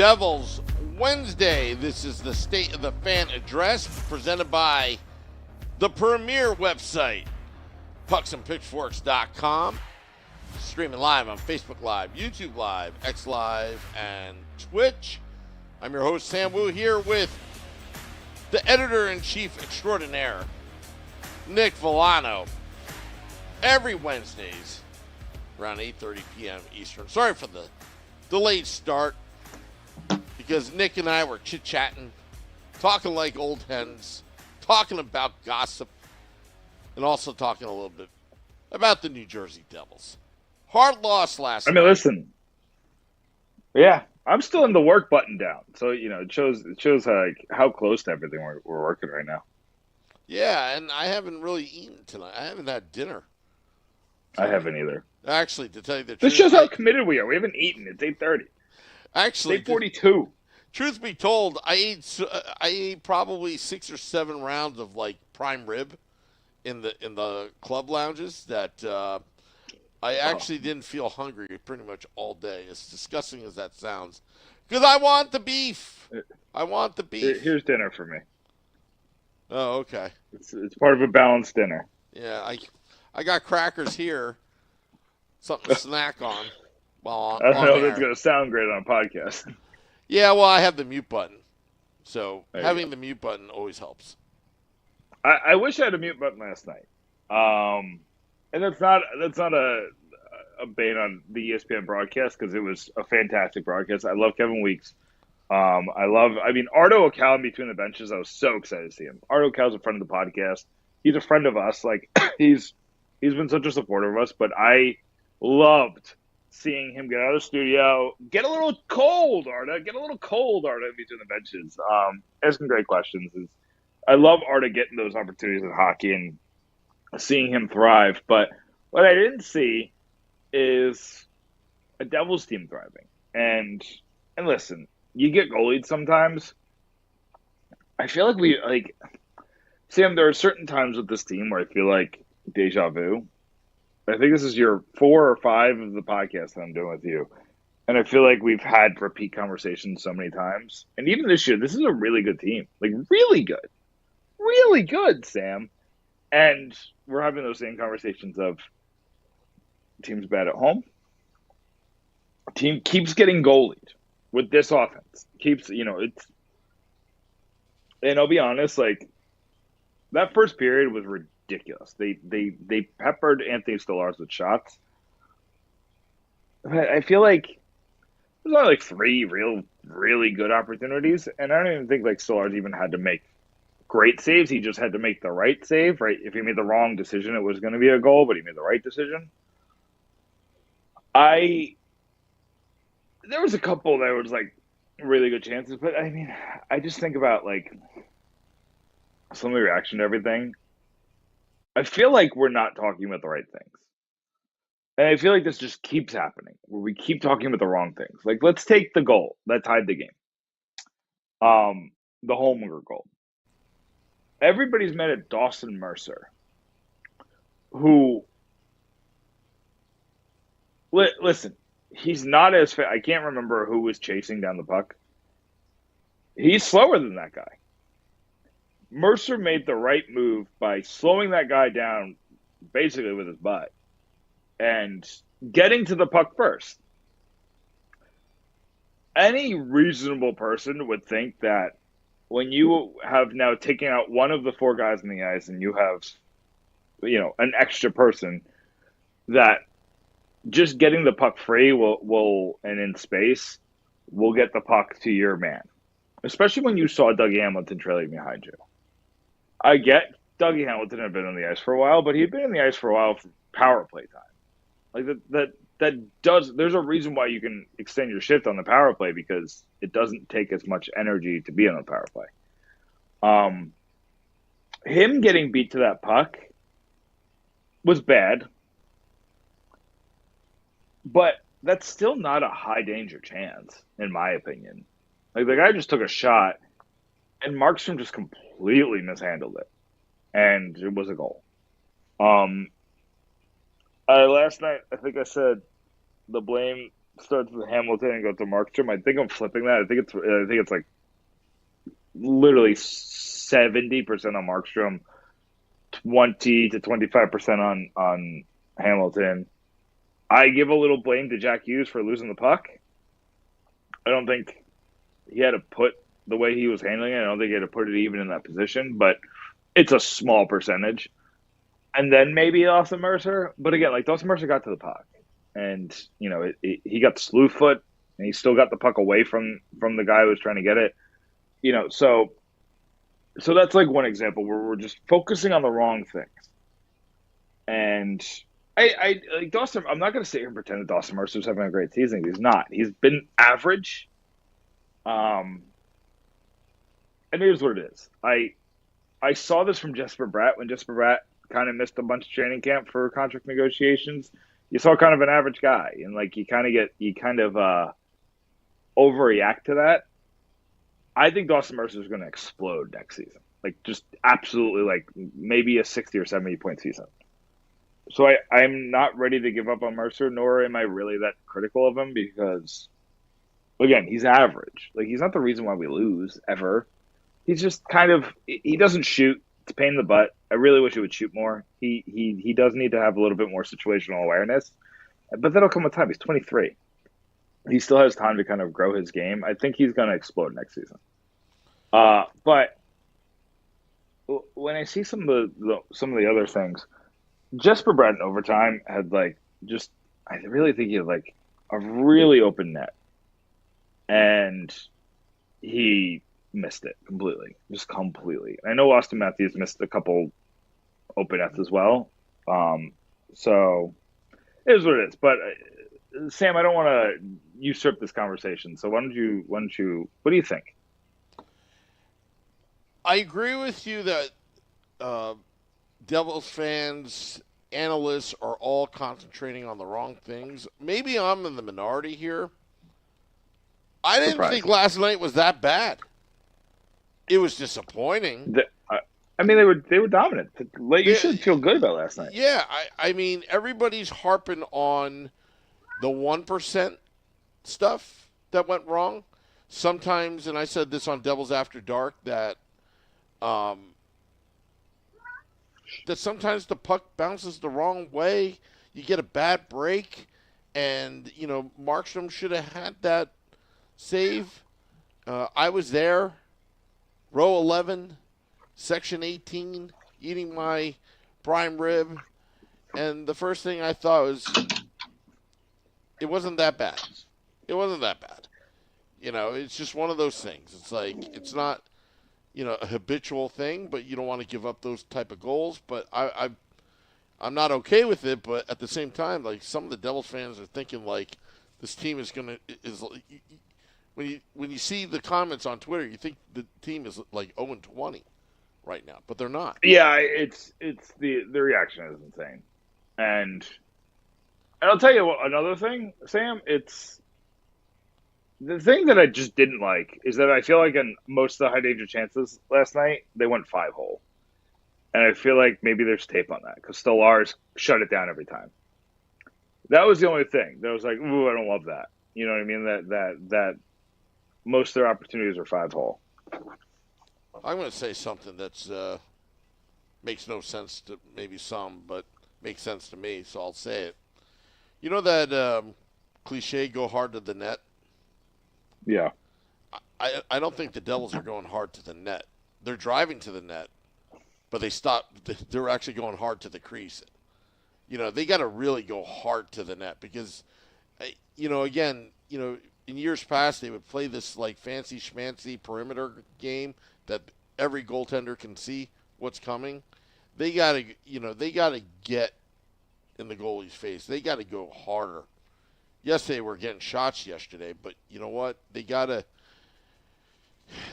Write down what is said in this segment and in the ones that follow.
Devils Wednesday. This is the State of the Fan Address presented by the premier website, pucksandpitchforks.com. Streaming live on Facebook Live, YouTube Live, X Live, and Twitch. I'm your host, Sam Wu, here with the editor-in-chief extraordinaire, Nick Villano. Every Wednesdays around 8:30 p.m. Eastern. Sorry for the delayed start because Nick and I were chit-chatting, talking like old hens, talking about gossip, and also talking a little bit about the New Jersey Devils. Hard loss last night. Listen. Yeah, I'm still in the work button down. So, it shows how close to everything we're working right now. Yeah, and I haven't really eaten tonight. I haven't had dinner. I haven't either. Actually, to tell you the truth. This shows how committed we are. We haven't eaten. It's 8:30. Actually, it's 8:42. Truth be told, I ate probably 6 or 7 rounds of like prime rib in the club lounges that I actually didn't feel hungry pretty much all day. As disgusting as that sounds, because I want the beef. I want the beef. Here's dinner for me. Oh, okay. It's part of a balanced dinner. Yeah, I got crackers here, something to snack on. While I don't know if it's going to sound great on a podcast. Yeah, well, I have the mute button, so having the mute button always helps. I wish I had a mute button last night, and that's not a bane on the ESPN broadcast because it was a fantastic broadcast. I love Kevin Weeks. Ardo Ocal in between the benches. I was so excited to see him. Ardo Ocal's a friend of the podcast. He's a friend of us. Like he's been such a supporter of us. But I loved seeing him get out of the studio, get a little cold, Arda. Get a little cold, Arda, in between the benches. Asking great questions. I love Arda getting those opportunities in hockey and seeing him thrive. But what I didn't see is a Devils team thriving. And listen, you get goalied sometimes. I feel like Sam, there are certain times with this team where I feel like deja vu. I think this is your 4 or 5 of the podcast that I'm doing with you. And I feel like we've had repeat conversations so many times. And even this year, this is a really good team. Like, really good. Really good, Sam. And we're having those same conversations of team's bad at home. Team keeps getting goalied with this offense. And I'll be honest, like, that first period was ridiculous. They peppered Anthony Stolarz with shots. But I feel like there's only like 3 really good opportunities, and I don't even think like Stolarz even had to make great saves. He just had to make the right save, right? If he made the wrong decision, it was going to be a goal, but he made the right decision. There was a couple that was like really good chances, but I mean, I just think about like some of the reaction to everything. I feel like we're not talking about the right things. And I feel like this just keeps happening, where we keep talking about the wrong things. Like, let's take the goal that tied the game. The Holmgren goal. Everybody's mad at Dawson Mercer, who, listen, he's not as fast. I can't remember who was chasing down the puck. He's slower than that guy. Mercer made the right move by slowing that guy down basically with his butt and getting to the puck first. Any reasonable person would think that when you have now taken out one of the 4 guys on the ice and you have, an extra person, that just getting the puck free will and in space will get the puck to your man. Especially when you saw Dougie Hamilton trailing behind you. I get Dougie Hamilton had been on the ice for a while, but he'd been on the ice for a while for power play time. Like there's a reason why you can extend your shift on the power play because it doesn't take as much energy to be on the power play. Him getting beat to that puck was bad, but that's still not a high danger chance, in my opinion. Like, the guy just took a shot, and Markstrom just completely mishandled it, and it was a goal. Last night, I think I said the blame starts with Hamilton and goes to Markstrom. I think I'm flipping that. I think it's like literally 70% on Markstrom, 20 to 25% on Hamilton. I give a little blame to Jack Hughes for losing the puck. I don't think he had to put the way he was handling it. I don't think he had to put it even in that position, but it's a small percentage. And then maybe Dawson Mercer. But again, like Dawson Mercer got to the puck. And, he got the slew foot, and he still got the puck away from the guy who was trying to get it. So that's like one example where we're just focusing on the wrong things. And I like Dawson. I'm not going to sit here and pretend that Dawson Mercer's having a great season. He's not. He's been average. And here's what it is. I saw this from Jesper Bratt when Jesper Bratt kind of missed a bunch of training camp for contract negotiations. You saw kind of an average guy, and like you kind of overreact to that. I think Dawson Mercer is going to explode next season. Like just absolutely, like maybe a 60 or 70 point season. So I'm not ready to give up on Mercer, nor am I really that critical of him because, again, he's average. Like he's not the reason why we lose ever. He's just he doesn't shoot. It's a pain in the butt. I really wish he would shoot more. He does need to have a little bit more situational awareness, but that'll come with time. He's 23. He still has time to kind of grow his game. I think he's going to explode next season. But when I see some of the other things, Jesper Bratt in overtime had I really think he had like a really open net, and he missed it completely, just completely. I know Austin Matthews missed a couple open nets as well. So it is what it is. But Sam, I don't want to usurp this conversation. So what do you think? I agree with you that Devils fans, analysts are all concentrating on the wrong things. Maybe I'm in the minority here. I didn't think last night was that bad. It was disappointing. They were dominant. You should feel good about last night. Yeah, I mean, everybody's harping on the 1% stuff that went wrong. Sometimes, and I said this on Devils After Dark, that sometimes the puck bounces the wrong way. You get a bad break, and, Markstrom should have had that save. I was there. Row 11, section 18, eating my prime rib. And the first thing I thought was, it wasn't that bad. It wasn't that bad. It's just one of those things. It's like, it's not, a habitual thing, but you don't want to give up those type of goals. But I'm not okay with it. But at the same time, like, some of the Devils fans are thinking, like, this team is when you see the comments on Twitter, you think the team is like 0-20 right now, but they're not. Yeah, it's the reaction is insane, and I'll tell you another thing, Sam. It's the thing that I just didn't like is that I feel like in most of the high danger chances last night they went 5-hole, and I feel like maybe there's tape on that because Stolarz shut it down every time. That was the only thing that was like, ooh, I don't love that. You know what I mean? That most of their opportunities are 5-hole. I'm going to say something that's makes no sense to maybe some, but makes sense to me, so I'll say it. You know that cliche, go hard to the net? Yeah. I don't think the Devils are going hard to the net. They're driving to the net, but they stop. They're actually going hard to the crease. They got to really go hard to the net because, again, in years past, they would play this like fancy schmancy perimeter game that every goaltender can see what's coming. They gotta get in the goalie's face. They gotta go harder. Yes, they were getting shots yesterday, but you know what? They gotta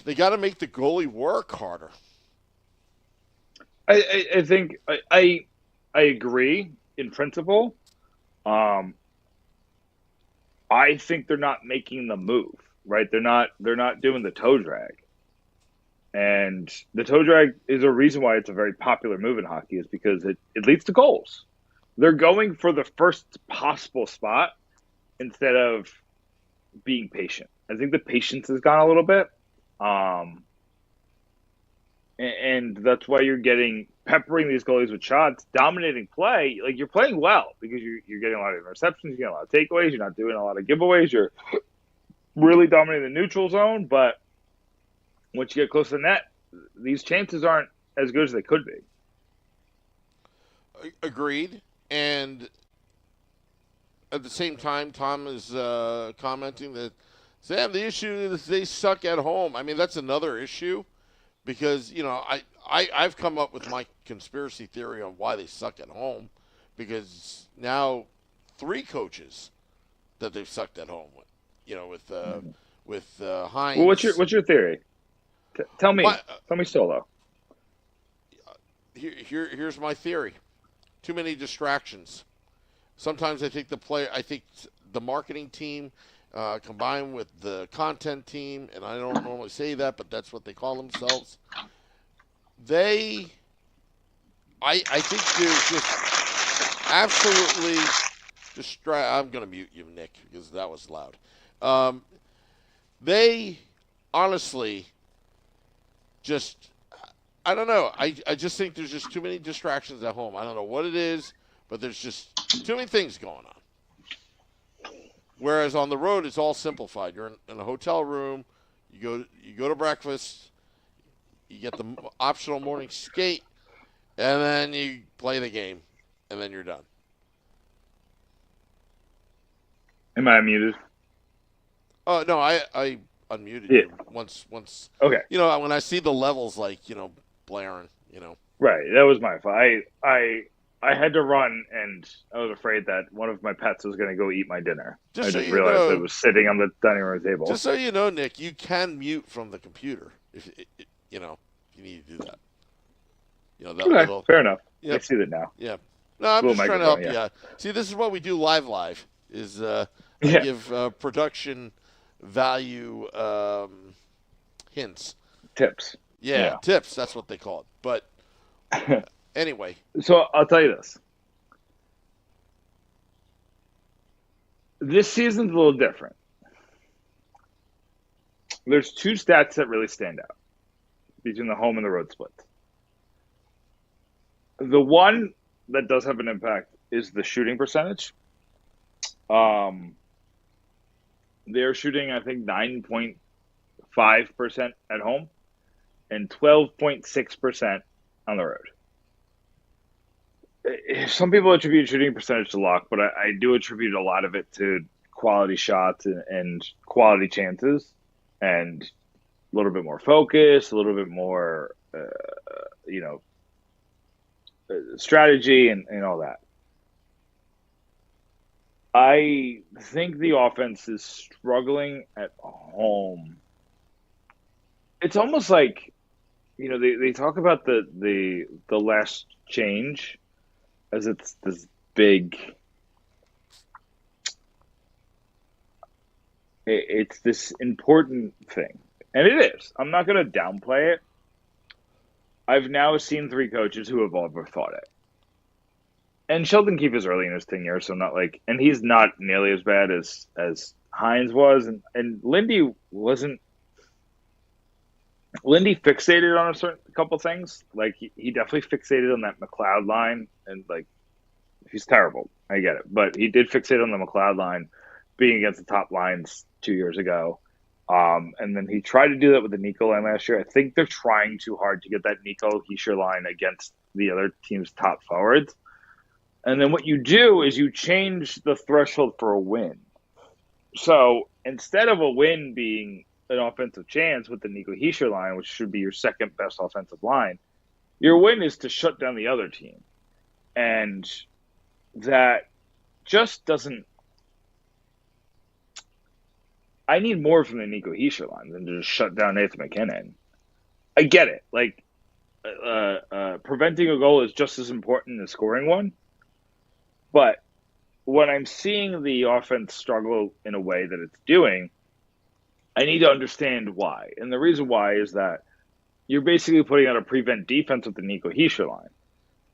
make the goalie work harder. I think I agree in principle. I think they're not making the move, right? They're not doing the toe drag. And the toe drag is a reason why it's a very popular move in hockey is because it leads to goals. They're going for the first possible spot instead of being patient. I think the patience has gone a little bit. Um, and that's why you're getting peppering these goalies with shots, dominating play. Like you're playing well because you're getting a lot of interceptions, you're getting a lot of takeaways, you're not doing a lot of giveaways, you're really dominating the neutral zone. But once you get close to the net, these chances aren't as good as they could be. Agreed. And at the same time, Tom is commenting that, Sam, the issue is they suck at home. I mean, that's another issue because, I've come up with my conspiracy theory on why they suck at home because now 3 coaches that they've sucked at home with Hines. Well, what's your theory? Tell me solo. Here's my theory. Too many distractions. Sometimes I think the marketing team combined with the content team, and I don't normally say that, but that's what they call themselves. I think they're just absolutely I'm going to mute you, Nick, because that was loud. They honestly just, I don't know. I just think there's just too many distractions at home. I don't know what it is, but there's just too many things going on. Whereas on the road, it's all simplified. You're in a hotel room. You go to breakfast. You get the optional morning skate, and then you play the game, and then you're done. Am I muted? Oh no, I unmuted you once. Okay. When I see the levels blaring. Right. That was my fault. I had to run, and I was afraid that one of my pets was going to go eat my dinner. I just realized it was sitting on the dining room table. Just so you know, Nick, you can mute from the computer if you need to do that. Okay, fair enough. Yep. I see that now. Yeah. No, I'm just trying to help you out. See, this is what we do live. Is give production value hints. Tips. Yeah, tips. That's what they call it. But anyway. So I'll tell you this. This season's a little different. There's 2 stats that really stand out between the home and the road splits. The one that does have an impact is the shooting percentage. They're shooting, I think, 9.5% at home and 12.6% on the road. Some people attribute shooting percentage to luck, but I do attribute a lot of it to quality shots and quality chances and a little bit more focus, a little bit more, strategy and all that. I think the offense is struggling at home. It's almost like, they talk about the last change as it's this big. It's this important thing, and it is. I'm not going to downplay it. I've now seen 3 coaches who have overthought it. And Sheldon Keefe is early in his tenure, so not like, and he's not nearly as bad as Hines was, and Lindy wasn't. Lindy fixated on a couple things. Like he definitely fixated on that McLeod line, and like he's terrible. I get it, but he did fixate on the McLeod line being against the top lines 2 years ago. And then he tried to do that with the Nico line last year. I think they're trying too hard to get that Nico Hischier line against the other team's top forwards. And then what you do is you change the threshold for a win. So instead of a win being an offensive chance with the Nico Hischier line, which should be your second best offensive line, your win is to shut down the other team. And that just doesn't. I need more from the Nico Hischier line than to just shut down Nathan McKinnon. I get it. Like, preventing a goal is just as important as scoring one. But when I'm seeing the offense struggle in a way that it's doing, I need to understand why. And the reason why is that you're basically putting out a prevent defense with the Nico Hischier line.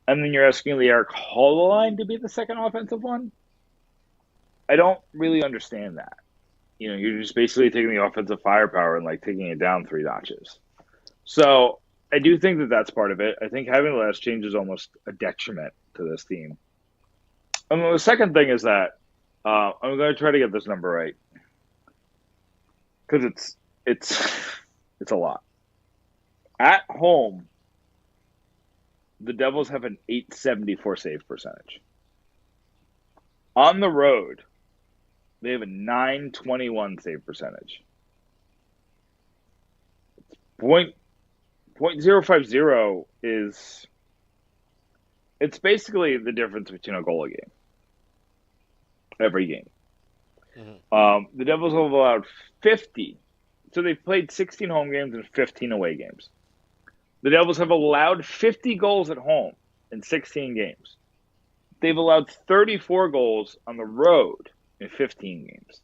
And then you're asking the Eric Hall line to be the second offensive one? I don't really understand that. You're just basically taking the offensive firepower and like taking it down 3 notches. So I do think that that's part of it. I think having the last change is almost a detriment to this team. And then the second thing is that I'm going to try to get this number right because it's a lot. At home, the Devils have an .874 save percentage. On the road, they have a .921 save percentage. .050 is it's basically the difference between a goal a game. Every game. Mm-hmm. The Devils have allowed 50. So they've played 16 home games and 15 away games. The Devils have allowed 50 goals at home in 16 games. They've allowed 34 goals on the road in 15 games.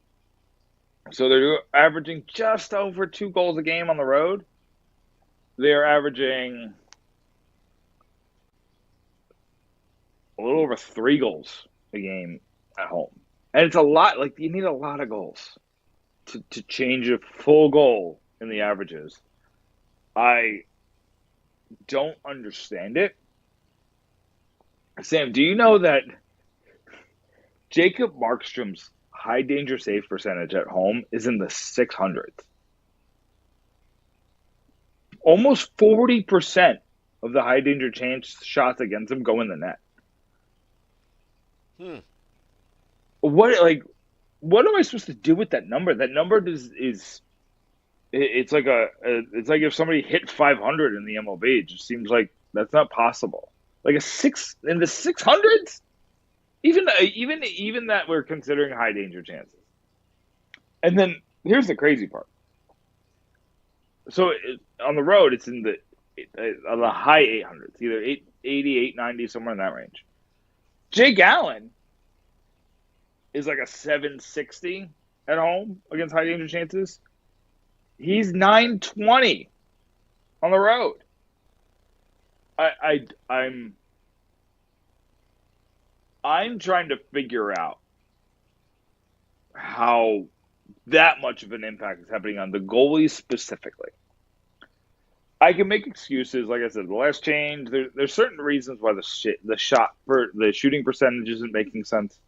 So they're averaging just over 2 goals a game on the road. They're averaging a little over 3 goals a game at home. And it's a lot. Like, you need a lot of goals to change a full goal in the averages. I don't understand it. Sam, do you know that Jacob Markstrom's high danger save percentage at home is in the 600s? Almost 40% of the high danger chance shots against him go in the net. What am I supposed to do with that number? That number is it's like it's like if somebody hit 500 in the MLB. It just seems like that's not possible. Like a 6 in the 600s, even that we're considering high danger chances. And then here's the crazy part. So on the road, it's in the high 800s, either 880, 890, somewhere in that range. Jake Allen is like a 760 at home against high danger chances. He's 920 on the road. I'm trying to figure out how that much of an impact is happening on the goalies specifically. I can make excuses, like I said, the last change. There's certain reasons why the shooting percentage isn't making sense.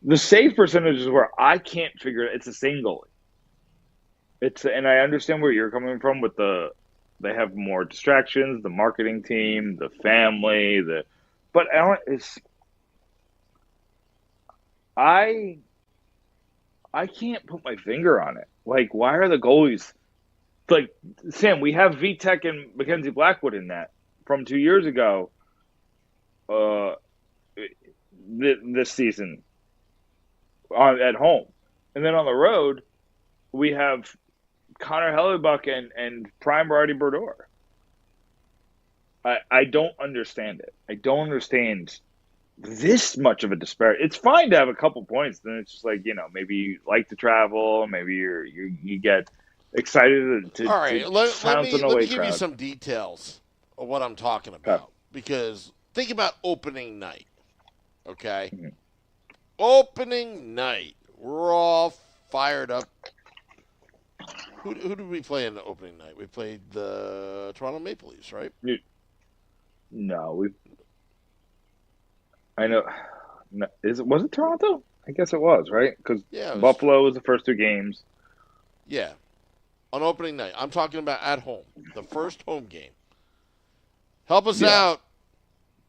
The save percentage is where I can't figure it. It's the same goalie. And I understand where you're coming from with they have more distractions, the marketing team, the family, but I can't put my finger on it. Like, why are the goalies like, Sam? We have Vitek and Mackenzie Blackwood in that from 2 years ago. This season at home, and then on the road we have Connor Hellebuck and Prime Brady Brodeur. I don't understand it. I don't understand this much of a disparity. It's fine to have a couple points. Then it's just like, maybe you like to travel. Maybe you get excited to. All right, let me give crowd. you some details of what I'm talking about. Okay. Because think about opening night. Okay, Opening night. We're all fired up. Who did we play in the opening night? We played the Toronto Maple Leafs, right? No, I know. No, was it Toronto? I guess it was, right? Because Buffalo was the first 2 games. Yeah, on opening night. I'm talking about at home, the first home game. Help us out,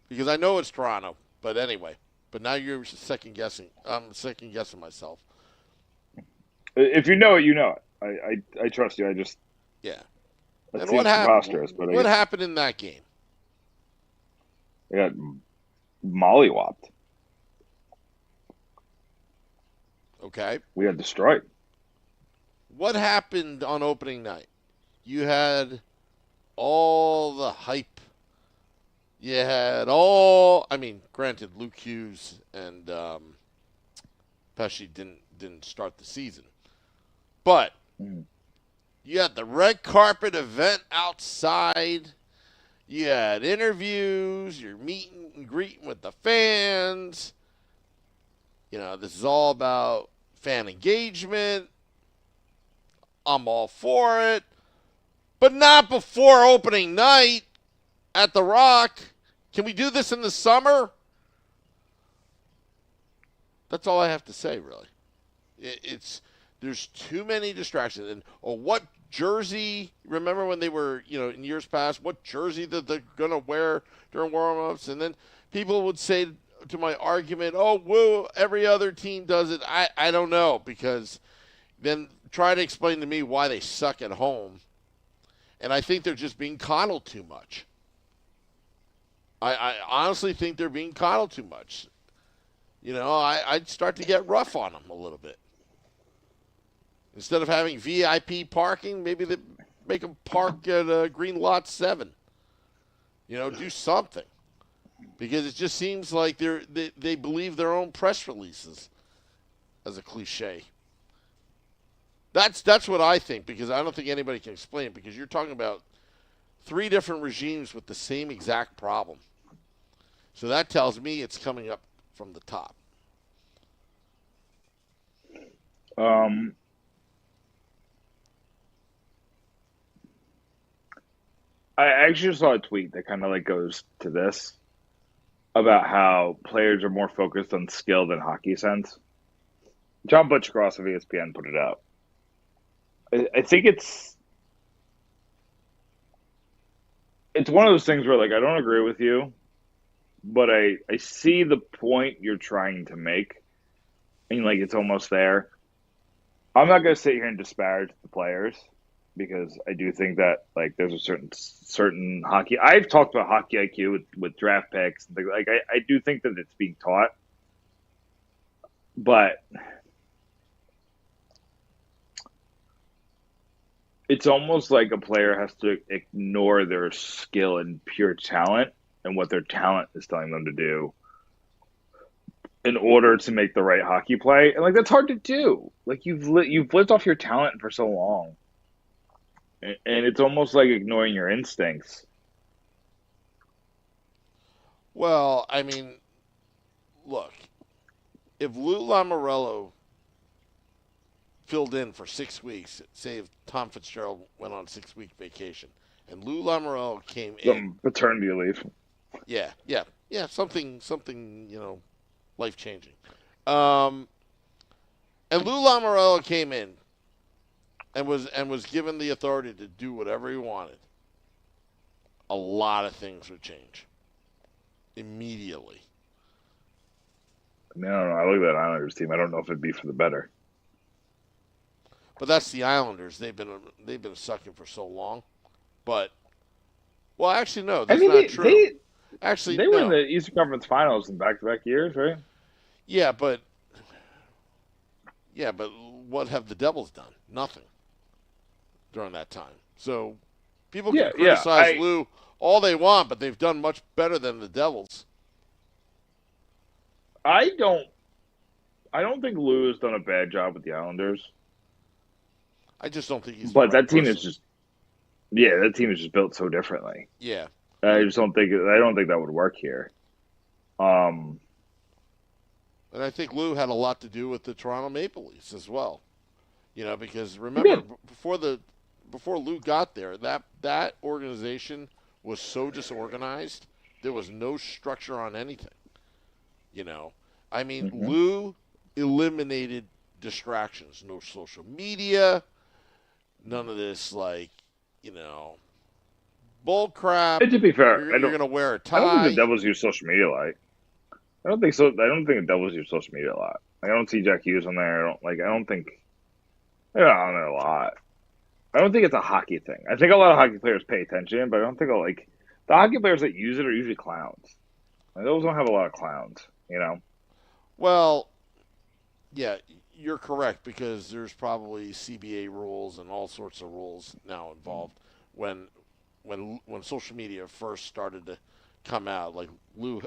because I know it's Toronto. But anyway, now you're second guessing. I'm second guessing myself. If you know it, you know it. I trust you. And what happened? What happened in that game? They got mollywopped. Okay. We got destroyed. What happened on opening night? You had all the hype. You had granted, Luke Hughes and Pesci didn't start the season. But you had the red carpet event outside. You had interviews. You're meeting and greeting with the fans. This is all about fan engagement. I'm all for it. But not before opening night at the Rock. Can we do this in the summer? That's all I have to say, really. There's too many distractions. And what jersey? Remember when they were, in years past, what jersey that they're gonna wear during warm-ups? And then people would say to my argument, "Oh, woo, every other team does it." I don't know, because then try to explain to me why they suck at home. And I think they're just being coddled too much. I honestly think they're being coddled too much. I'd start to get rough on them a little bit. Instead of having VIP parking, maybe they make them park at Green Lot 7. Do something. Because it just seems like they believe their own press releases, as a cliche. That's what I think, because I don't think anybody can explain it, because you're talking about 3 different regimes with the same exact problem. So that tells me it's coming up from the top. I actually saw a tweet that kind of goes to this, about how players are more focused on skill than hockey sense. John Butchcross of ESPN put it out. I think it's one of those things where, I don't agree with you, but I see the point you're trying to make, and, it's almost there. I'm not going to sit here and disparage the players, because I do think that, there's a certain hockey. I've talked about hockey IQ with draft picks. I do think that it's being taught, but it's almost like a player has to ignore their skill and pure talent and what their talent is telling them to do in order to make the right hockey play. And that's hard to do. You've lived off your talent for so long. And it's almost like ignoring your instincts. Well, look, if Lou Lamoriello filled in for 6 weeks, say if Tom Fitzgerald went on a 6-week vacation, and Lou Lamoriello came in. Paternity leave. Yeah, something, life-changing. And Lou Lamoriello came in and was given the authority to do whatever he wanted. A lot of things would change immediately. I don't know. I look at that Islanders team. I don't know if it'd be for the better. But that's the Islanders. They've been sucking for so long. But actually, no, that's not true. They were in the Eastern Conference Finals in back-to-back years, right? Yeah, but what have the Devils done? Nothing during that time. So people can criticize Lou all they want, but they've done much better than the Devils. I don't think Lou has done a bad job with the Islanders. I just don't think he's. But that team is just. Yeah, that team is just built so differently. Yeah. I don't think that would work here. And I think Lou had a lot to do with the Toronto Maple Leafs as well. Because remember, before Lou got there, that organization was so disorganized. There was no structure on anything. Lou eliminated distractions. No social media. None of this, bull crap. And to be fair, you're going to wear a tie. I don't think the Devils use social media a lot. I don't think so. I don't think the Devils use social media a lot. I don't see Jack Hughes on there. I don't think they're not on there a lot. I don't think it's a hockey thing. I think a lot of hockey players pay attention, but I don't think the hockey players that use it are usually clowns. Those don't have a lot of clowns, Well, yeah, you're correct, because there's probably CBA rules and all sorts of rules now involved. When social media first started to come out, Lou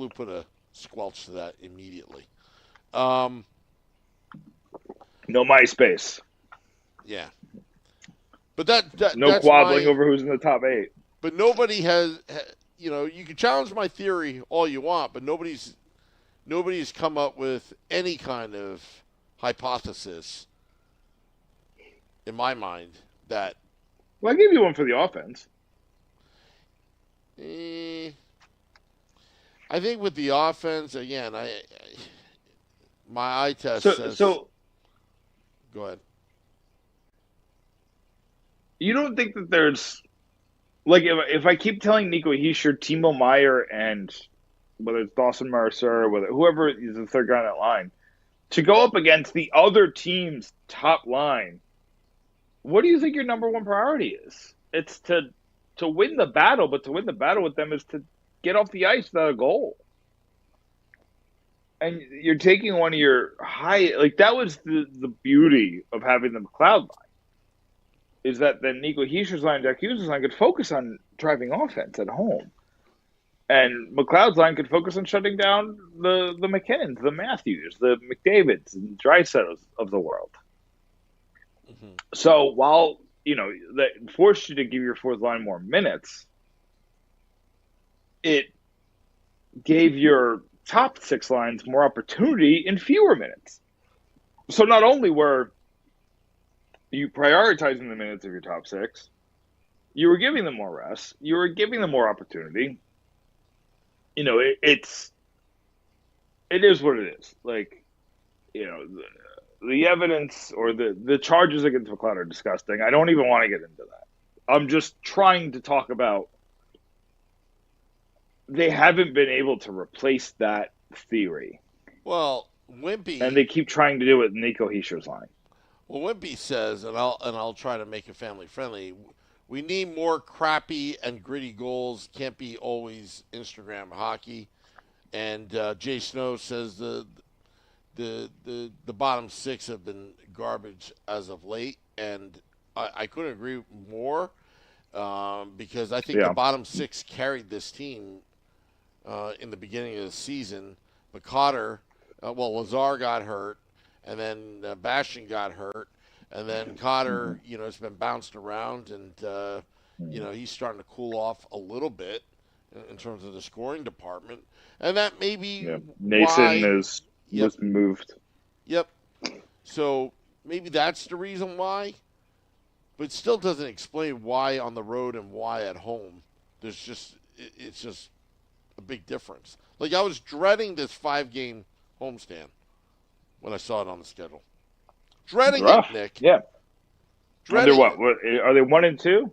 put a squelch to that immediately. No MySpace. Yeah. But that no that's quabbling over who's in the top 8. But nobody has, you can challenge my theory all you want, but nobody's nobody's come up with any kind of hypothesis in my mind that Well, I gave you one for the offense. I think with the offense, again, my eye test says. So Go ahead. you don't think that there's like if I keep telling Nico Hischier, Timo Meyer, and whether it's Dawson Mercer or whoever is the third guy on that line to go up against the other team's top line, what do you think your number one priority is? It's to win the battle, but to win the battle with them is to get off the ice without a goal. And you're taking one of your that was the beauty of having the McLeod line, is that then Nico Hischier's line, Jack Hughes' line could focus on driving offense at home. And McLeod's line could focus on shutting down the McKinnons, the Matthews, the McDavids, and Draisaitls of the world. Mm-hmm. So while, that forced you to give your fourth line more minutes, it gave your top six lines more opportunity in fewer minutes. So not only were you prioritizing the minutes of your top six, you were giving them more rest, you were giving them more opportunity. It is what it is. Like, the evidence or the charges against McLeod are disgusting. I don't even want to get into that. I'm just trying to talk about they haven't been able to replace that theory. Well, Wimpy, and they keep trying to do it with Nico Hischier's line. Well, Wimpy says, and I'll try to make it family friendly. We need more crappy and gritty goals. Can't be always Instagram hockey. And Jay Snow says the bottom six have been garbage as of late, and I couldn't agree more because I think the bottom six carried this team in the beginning of the season. But Cotter, Lazar got hurt, and then Bastian got hurt, and then Cotter, has been bounced around, and he's starting to cool off a little bit in terms of the scoring department, and that may be Nason was moved. Yep. So maybe that's the reason why, but it still doesn't explain why on the road and why at home. It's just a big difference. Like, I was dreading this 5-game homestand when I saw it on the schedule. Dreading it, Nick. Yeah. Dreading what? Are they 1-2?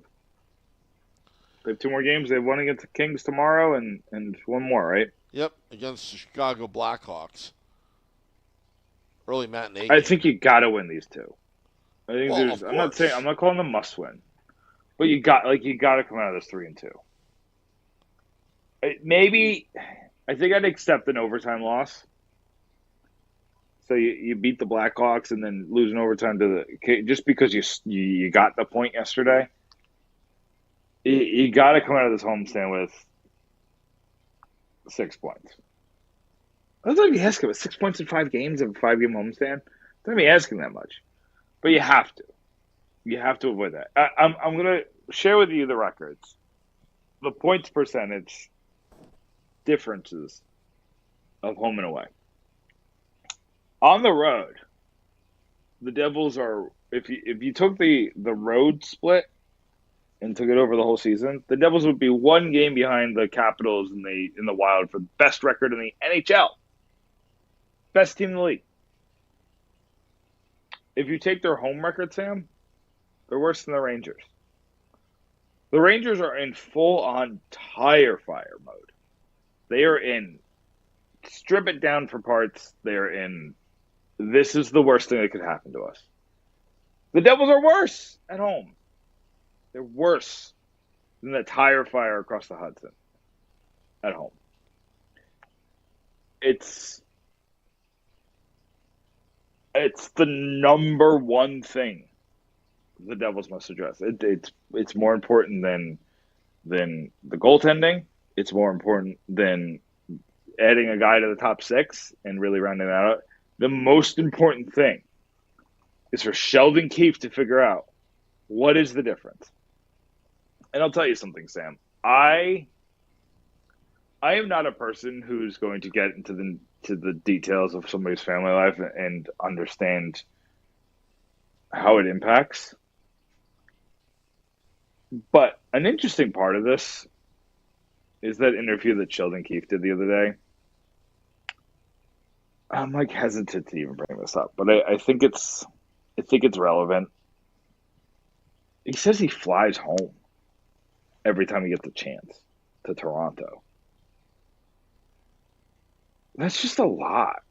They have 2 more games. They have one against the Kings tomorrow and one more, right? Yep, against the Chicago Blackhawks. Early matinee. I think you got to win these 2. I think I'm not calling them must win, but you got to come out of this 3-2. Maybe I think I'd accept an overtime loss. So you beat the Blackhawks and then lose in overtime to just because you got the point yesterday. You got to come out of this homestand with 6 points. That's not even asking about 6 points in 5 games of a 5-game homestand. Don't be asking that much, but you have to. You have to avoid that. I'm gonna share with you the records, the points percentage differences of home and away. On the road, the Devils are, if you took the road split and took it over the whole season, the Devils would be 1 game behind the Capitals in the Wild for the best record in the NHL. Best team in the league. If you take their home record, Sam, they're worse than the Rangers. The Rangers are in full-on tire fire mode. They are in strip it down for parts. They're in this is the worst thing that could happen to us. The Devils are worse at home. They're worse than the tire fire across the Hudson at home. It's the number one thing the Devils must address. It's more important than the goaltending. It's more important than adding a guy to the top 6 and really rounding that out. The most important thing is for Sheldon Keefe to figure out what is the difference. And I'll tell you something, Sam. I I am not a person who's going to get into the details of somebody's family life and understand how it impacts. But an interesting part of this is that interview that Sheldon Keefe did the other day. I'm like hesitant to even bring this up, but I think it's relevant. He says he flies home every time he gets a chance to Toronto. That's just a lot.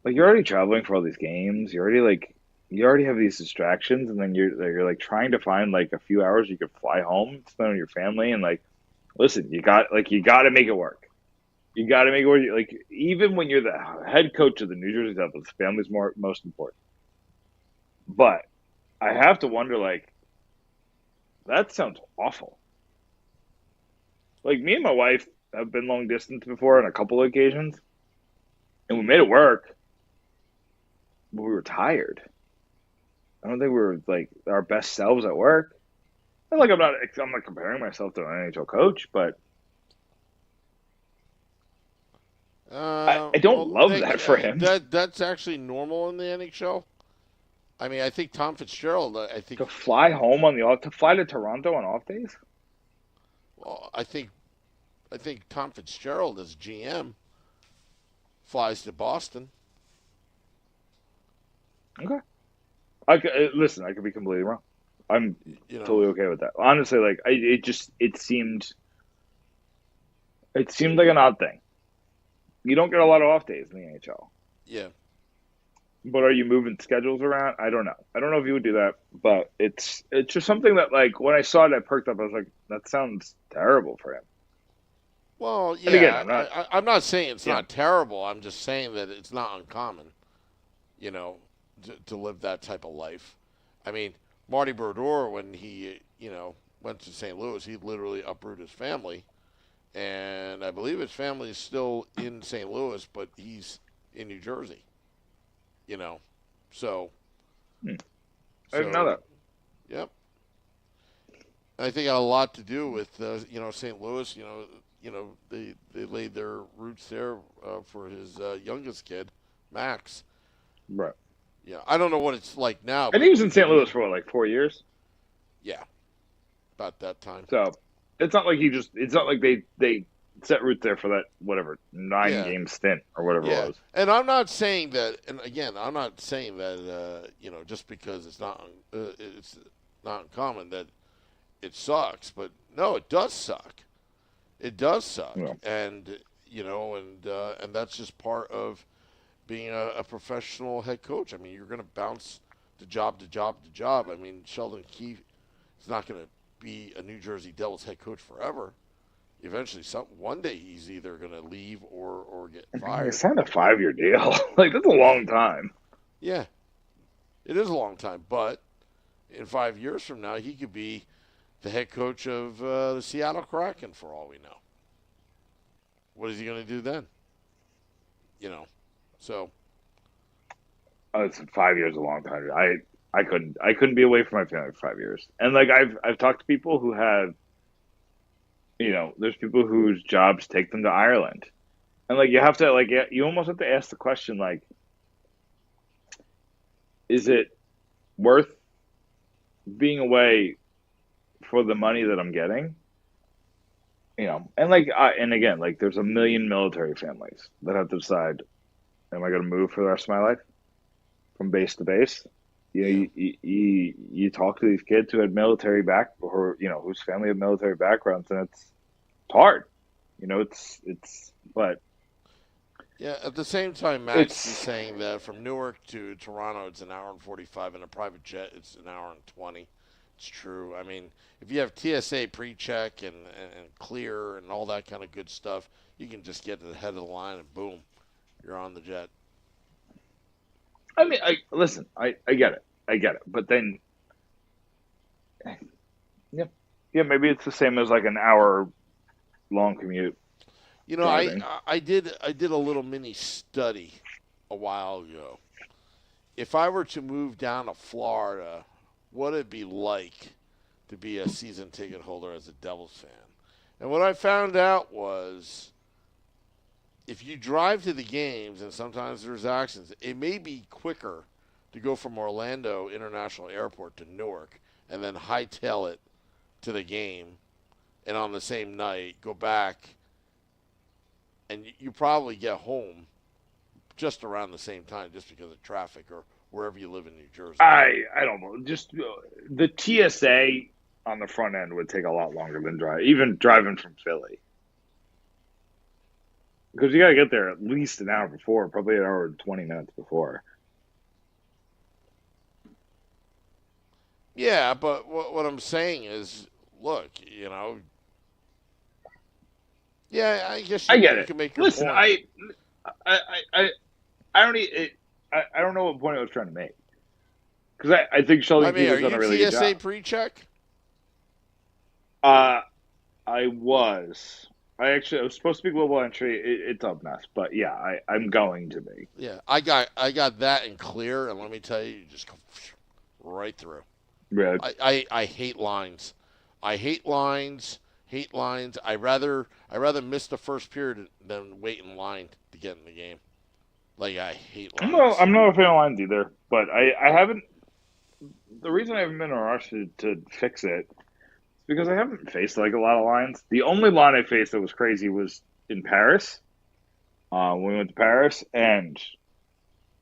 Like you're already traveling for all these games. You already have these distractions, and then you're like trying to find like a few hours you could fly home, spend with your family, and like listen, you got to make it work. You got to make it work. Like even when you're the head coach of the New Jersey Devils, family's most important. But I have to wonder, like that sounds awful. Like me and my wife have been long distance before on a couple of occasions, and we made it work, but we were tired. I don't think we were like our best selves at work. And like I'm not comparing myself to an NHL coach, but I don't Well, love Nick, that for him. that's actually normal in the NHL. I mean, I think Tom Fitzgerald. I think. To fly home on the off to fly to Toronto on off days. Well, I think Tom Fitzgerald as GM flies to Boston. Okay, listen. I could be completely wrong. I'm You know. totally okay with that. Honestly, like it seemed like an odd thing. You don't get a lot of off days in the NHL. Yeah. But are you moving schedules around? I don't know. I don't know if you would do that, but it's just something that like when I saw it, I perked up. I was like, that sounds terrible for him. Well, And again, yeah. I'm not. I'm not saying it's Yeah, not terrible. I'm just saying that it's not uncommon. You know, to live that type of life. I mean, Marty Brodeur, when he went to St. Louis, he literally uprooted his family, and I believe his family is still in St. Louis, but he's in New Jersey. You know, so hmm, I didn't know so that. yep. I think it had a lot to do with St. Louis. They laid their roots there for his youngest kid, Max. Right. Yeah, I don't know what it's like now, And but he was in St. Louis for what, like 4 years. yeah, about that time. So it's not like it's not like they set roots there for that whatever nine Yeah, game stint or whatever it yeah. was. And I'm not saying that. And again, I'm not saying that. Just because it's not uncommon that it sucks. But no, it does suck. It does suck, Yeah. and that's just part of being a professional head coach. I mean, you're going to bounce to job to job to job. I mean, Sheldon Keefe is not going to be a New Jersey Devils head coach forever. Eventually, one day he's either going to leave or get They fired. signed a 5 year deal. Like that's a long time. Yeah, it is a long time, but in 5 years from now, he could be the head coach of the Seattle Kraken for all we know. What is he going to do then? So Oh, it's 5 years, a long time. I couldn't be away from my family for 5 years. And like I've talked to people who have, there's people whose jobs take them to Ireland, and like you have to like you almost have to ask the question like, is it worth being away for the money that I'm getting? And like and again, like there's a million military families that have to decide, am I going to move for the rest of my life from base to base? yeah, You talk to these kids who had military or whose family had military backgrounds, and it's hard. But yeah. At the same time, Max is it's saying that from Newark to Toronto, it's an hour and 45. In a private jet, it's an hour and 20. It's true. I mean, if you have TSA pre-check and clear and all that kind of good stuff, you can just get to the head of the line and boom, you're on the jet. I mean, listen, I get it, but then yeah, yeah, maybe it's the same as like an hour long commute I driving. I did a little mini study a while ago. If I were to move down to Florida, what it'd be like to be a season ticket holder as a Devils fan. And what I found out was if you drive to the games and sometimes there's accidents, it may be quicker to go from Orlando International Airport to Newark and then hightail it to the game and on the same night go back, and you probably get home just around the same time just because of traffic or wherever you live in New Jersey. I don't know. Just the TSA on the front end would take a lot longer than even driving from Philly. Because you got to get there at least an hour before, probably an hour and 20 minutes before. Yeah, but what I'm saying is, look, yeah, I guess I get you it. can make your Listen, point. I don't know what point I was trying to make. Because I think Sheldon Keefe has done a really good TSA job. pre-check? I was. I was supposed to be global entry. It's a mess, but yeah, I'm going to be. Yeah, I got that in clear, and let me tell you, just go right through. Yeah. I hate lines. I hate lines. Hate lines. I rather miss the first period than wait in line to get in the game. Like, I hate lines. I'm not a fan of lines either, but I haven't. The reason I haven't been in a rush to fix it is because I haven't faced like a lot of lines. The only line I faced that was crazy was in Paris. When we went to Paris, and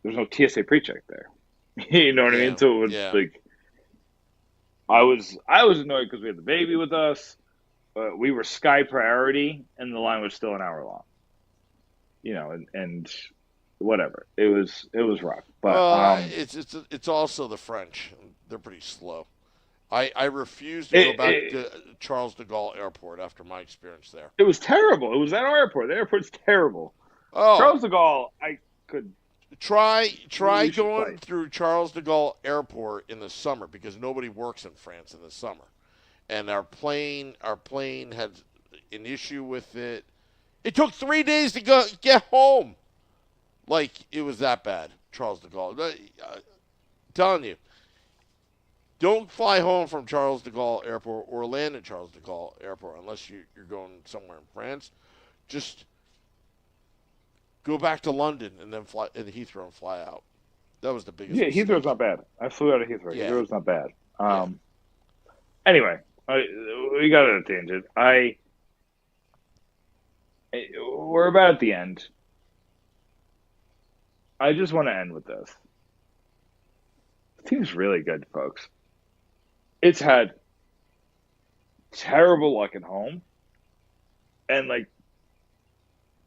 there's no TSA pre-check there. You know what I mean? So it was like I was annoyed because we had the baby with us. We were Sky priority, and the line was still an hour long. And whatever. It was rough. But it's also the French. They're pretty slow. I refuse to go back to Charles de Gaulle Airport after my experience there. It was terrible. It was at our airport. The airport's terrible. Oh, Charles de Gaulle, I could try going through Charles de Gaulle Airport in the summer because nobody works in France in the summer, and our plane had an issue with it. It took 3 days to get home. Like, it was that bad, Charles de Gaulle. Telling you, don't fly home from Charles de Gaulle Airport or land at Charles de Gaulle Airport unless you're going somewhere in France. Just go back to London and then fly in Heathrow and fly out. That was the biggest mistake. Heathrow's not bad. I flew out of Heathrow. Yeah. Heathrow's not bad. Anyway, we got on a tangent. We're about at the end. I just want to end with this. The team's really good, folks. It's had terrible luck at home, and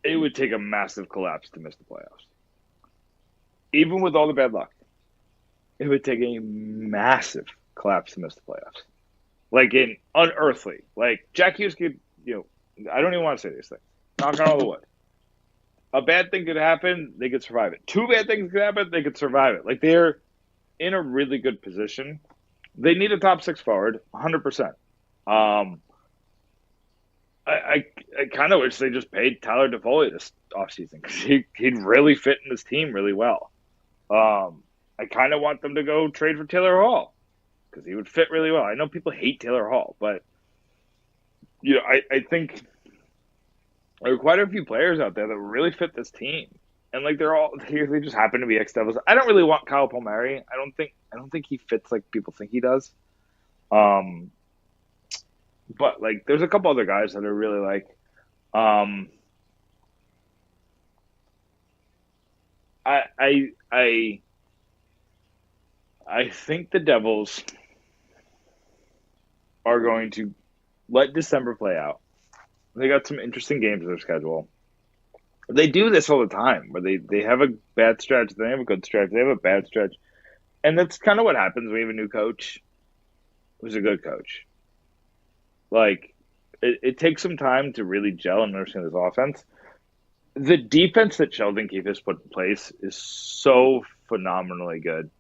it would take a massive collapse to miss the playoffs. Even with all the bad luck, it would take a massive collapse to miss the playoffs. In unearthly. Jack Hughes could, I don't even want to say these things. Knock on all the wood. A bad thing could happen, they could survive it. Two bad things could happen, they could survive it. They're in a really good position. They need a top six forward, 100%. I kind of wish they just paid Tyler DeFoley this offseason because he'd really fit in this team really well. I kind of want them to go trade for Taylor Hall because he would fit really well. I know people hate Taylor Hall, but I think there are quite a few players out there that really fit this team, and they just happen to be ex-Devils. I don't really want Kyle Palmieri. I don't think he fits like people think he does. But there's a couple other guys that are really I think the Devils are going to let December play out. They got some interesting games in their schedule. They do this all the time, where they have a bad stretch, they have a good stretch, they have a bad stretch. And that's kind of what happens when you have a new coach who's a good coach. It takes some time to really gel and understand this offense. The defense that Sheldon Keefe has put in place is so phenomenally good.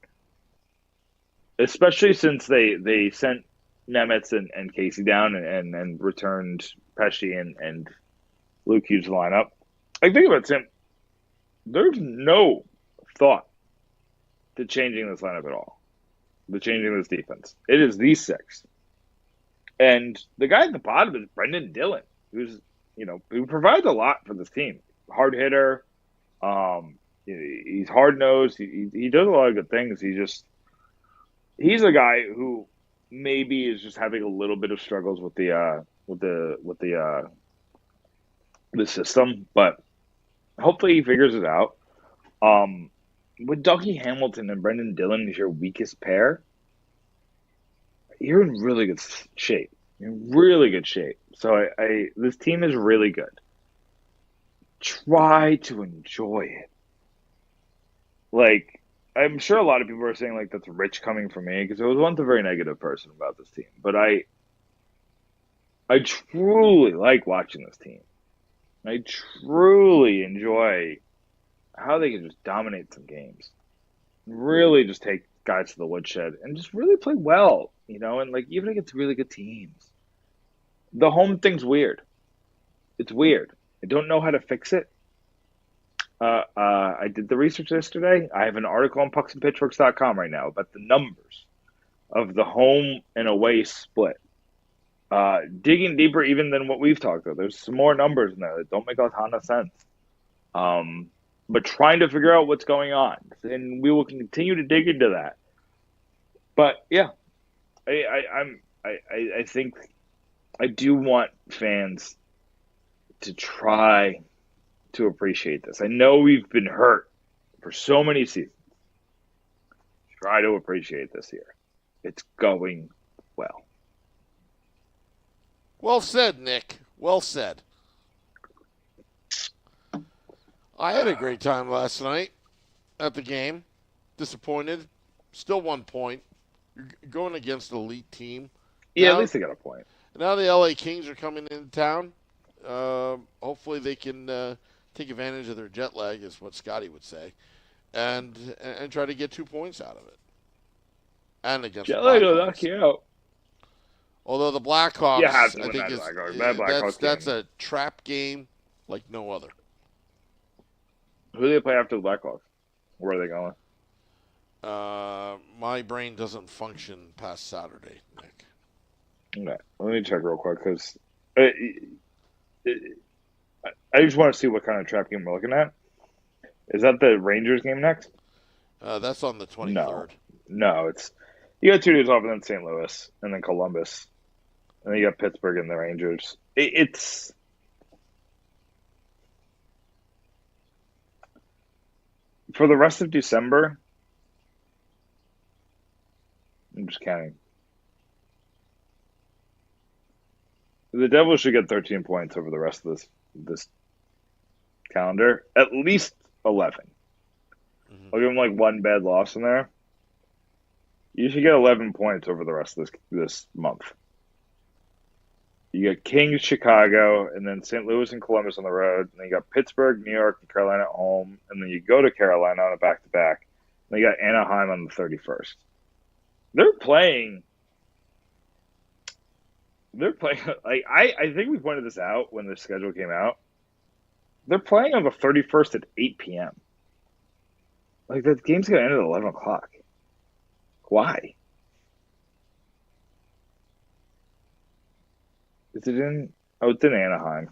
Especially since they sent Nemitz and Casey down and returned Pesci and Luke Hughes lineup. Think about Sam. There's no thought to changing this lineup at all. To changing this defense. It is the six. And the guy at the bottom is Brendan Dillon, who provides a lot for this team. hard hitter. He's hard nosed. He does a lot of good things. He's a guy who maybe is just having a little bit of struggles with the system, but hopefully he figures it out. With Dougie Hamilton and Brendan Dillon as your weakest pair, you're in really good shape. You're in really good shape. So this team is really good. Try to enjoy it. Like, I'm sure a lot of people are saying like that's rich coming from me because I was once a very negative person about this team, but I truly like watching this team. I truly enjoy how they can just dominate some games, really just take guys to the woodshed and just really play well, and like even against really good teams. The home thing's weird. It's weird. I don't know how to fix it. I did the research yesterday. I have an article on pucksandpitchforks.com right now about the numbers of the home and away split. Digging deeper even than what we've talked about. There's some more numbers in there that don't make a ton of sense. But trying to figure out what's going on. And we will continue to dig into that. But yeah, I think I do want fans to try to appreciate this. I know we've been hurt for so many seasons. Try to appreciate this year. It's going well. Well said, Nick. Well said. I had a great time last night at the game. Disappointed. Still 1 point. You're going against an elite team. Yeah, now, at least they got a point. Now the LA Kings are coming into town. Hopefully they can take advantage of their jet lag, is what Scotty would say, and try to get 2 points out of it. And against jet the lag will Blackhawks. knock you out. Although the Blackhawks, You have to I win think that Blackhawks that's game. a trap game like no other. Who do they play after the Blackhawks? Where are they going? My brain doesn't function past Saturday, Nick. Okay, let me check real quick because I just want to see what kind of trap game we're looking at. Is that the Rangers game next? That's on the 23rd. No, you got 2 days off, and then St. Louis, and then Columbus, and then you got Pittsburgh and the Rangers. It's for the rest of December. I'm just counting. The Devils should get 13 points over the rest of this calendar. At least 11. Mm-hmm. I'll give them like one bad loss in there. You should get 11 points over the rest of this month. You got Kings, Chicago, and then St. Louis and Columbus on the road. And then you got Pittsburgh, New York, and Carolina at home. And then you go to Carolina on a back-to-back. And you got Anaheim on the 31st. They're playing like I think we pointed this out when the schedule came out. They're playing on the 31st at 8 p.m. Like, the game's going to end at 11 o'clock. Why? Is it in? Oh, it's in Anaheim.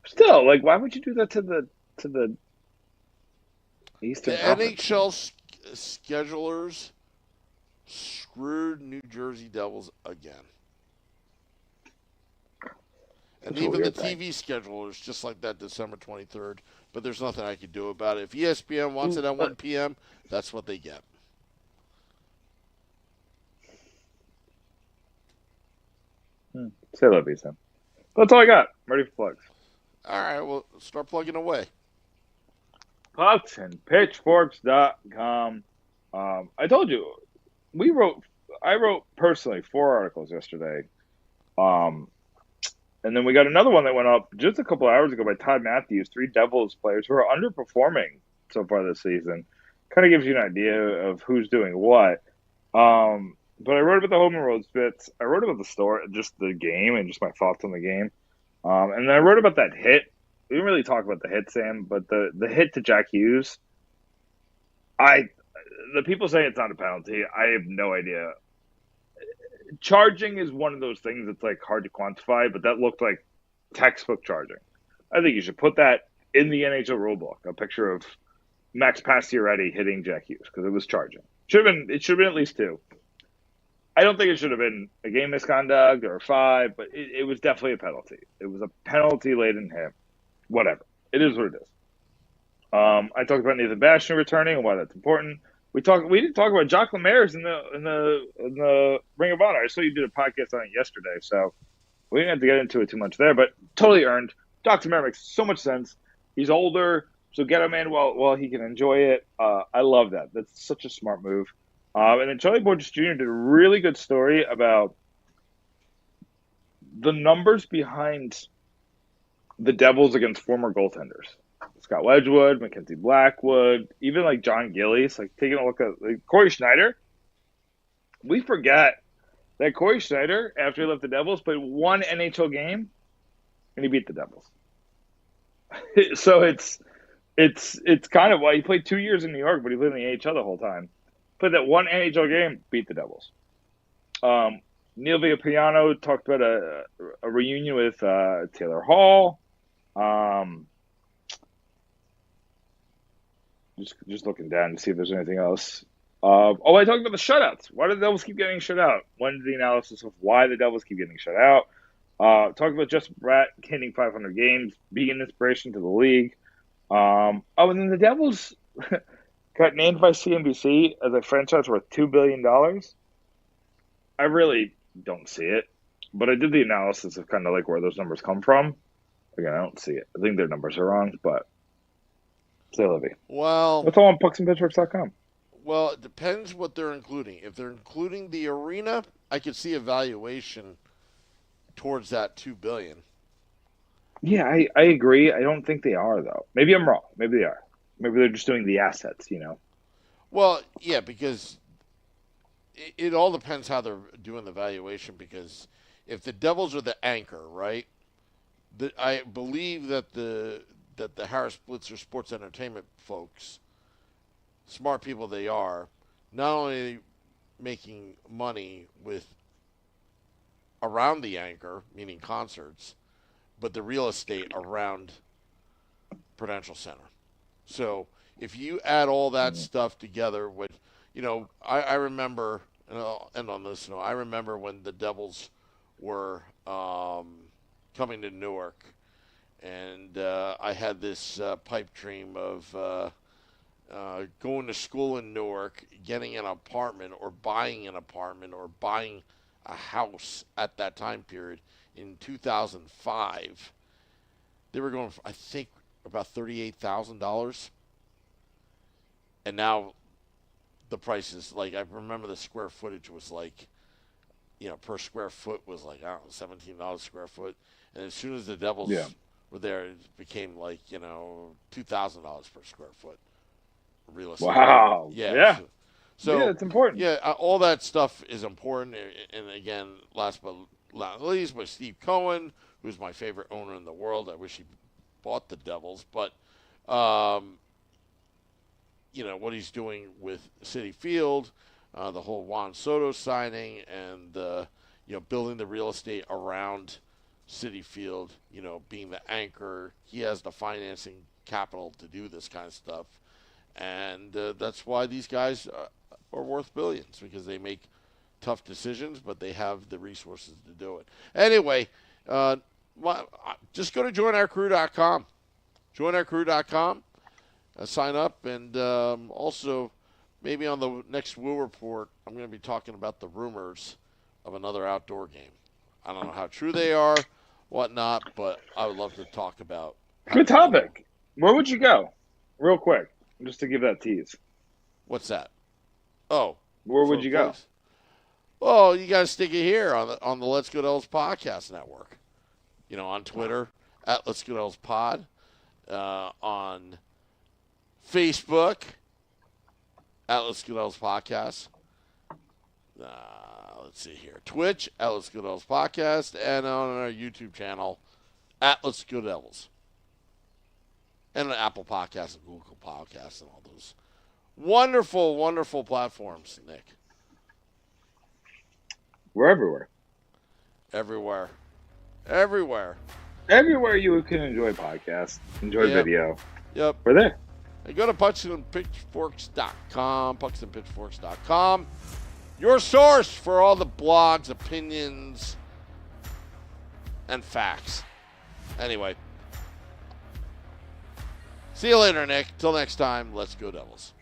Still, like, why would you do that to the Eastern The Conference? NHL schedulers screwed New Jersey Devils again. And even the TV schedulers, just like that December 23rd, but there's nothing I can do about it. If ESPN wants it at 1 p.m., that's what they get. Say love you, Sam. That's all I got. Ready for plugs. All right, well, start plugging away. Pucksandpitchforks.com. I told you, I wrote personally 4 articles yesterday. And then we got another one that went up just a couple hours ago by Todd Matthews, 3 Devils players who are underperforming so far this season. Kind of gives you an idea of who's doing what. But I wrote about the home and road splits. I wrote about the story, just the game, and just my thoughts on the game. And then I wrote about that hit. We didn't really talk about the hit, Sam, but the hit to Jack Hughes. The people say it's not a penalty. I have no idea. Charging is one of those things that's like hard to quantify, but that looked like textbook charging. I think you should put that in the NHL rulebook. A picture of Max Pacioretty hitting Jack Hughes because it was charging. It should have been at least 2. I don't think it should have been a game misconduct or a 5, but it was definitely a penalty. It was a penalty-laden hit. Whatever. It is what it is. I talked about Nathan Bastian returning and why that's important. We didn't talk about Jacques Lemaire in the Ring of Honor. I saw you did a podcast on it yesterday, so we didn't have to get into it too much there, but totally earned. Dr. Lemaire makes so much sense. He's older, so get him in while he can enjoy it. I love that. That's such a smart move. And then Charlie Borges Jr. did a really good story about the numbers behind the Devils against former goaltenders. Scott Wedgwood, Mackenzie Blackwood, even like John Gillies, like taking a look at Corey Schneider. We forget that Corey Schneider, after he left the Devils, played 1 NHL game and he beat the Devils. So it's kind of why he played 2 years in New York, but he played in the AHL the whole time. Played that 1 NHL game, beat the Devils. Neil Villapiano talked about a reunion with Taylor Hall. Just looking down to see if there's anything else. I talked about the shutouts. Why do the Devils keep getting shut out? Went into the analysis of why the Devils keep getting shut out. Talked about Justin Bratt hitting 500 games, being an inspiration to the league. And then the Devils got named by CNBC as a franchise worth $2 billion. I really don't see it, but I did the analysis of kind of like where those numbers come from. Again, I don't see it. I think their numbers are wrong, but say Levy. Well, that's all on pucksandpitchforks.com. Well, it depends what they're including. If they're including the arena, I could see a valuation towards that $2 billion. Yeah, I agree. I don't think they are, though. Maybe I'm wrong. Maybe they are. Maybe they're just doing the assets, you know? Well, yeah, because it all depends how they're doing the valuation, because if the Devils are the anchor, right, I believe that the Harris Blitzer Sports Entertainment folks, smart people they are, not only making money with around the anchor, meaning concerts, but the real estate around Prudential Center. So if you add all that stuff together with, I remember, and I'll end on this note, I remember when the Devils were coming to Newark, and I had this pipe dream of going to school in Newark, getting an apartment or buying a house at that time period in 2005. They were going for, I think, about $38,000. And now the price is like, I remember the square footage was like, per square foot was like, I don't know, $17 square foot. And as soon as the Devils were there, it became like, $2,000 per square foot real estate. Wow. Yeah. So yeah, it's important. Yeah, all that stuff is important. And again, last but not least, was Steve Cohen, who's my favorite owner in the world. I wish he bought the Devils, but what he's doing with Citi Field, the whole Juan Soto signing, and building the real estate around Citi Field, being the anchor. He has the financing capital to do this kind of stuff, and that's why these guys are worth billions, because they make tough decisions, but they have the resources to do it. Anyway, just go to joinourcrew.com. Joinourcrew.com. Sign up, and also maybe on the next Woo Report, I'm going to be talking about the rumors of another outdoor game. I don't know how true they are, whatnot, but I would love to talk about. Good topic. Where would you go? Real quick, just to give that tease. What's that? Oh. Where would you go? Oh, you got to stick it here on the Let's Go Devils podcast network. On Twitter, at Let's Go Devils Pod. On Facebook, at Let's Go Devils Podcast. Let's see here. Twitch, at Let's Go Devils Podcast. And on our YouTube channel, at Let's Go Devils. And on Apple Podcasts and Google Podcasts and all those wonderful, wonderful platforms, Nick. We're everywhere. Everywhere. everywhere you can enjoy podcasts, enjoy video. Yep. We're there. And go to pucksandpitchforks.com, pucksandpitchforks.com. Your source for all the blogs, opinions, and facts. Anyway. See you later, Nick. Till next time, let's go Devils.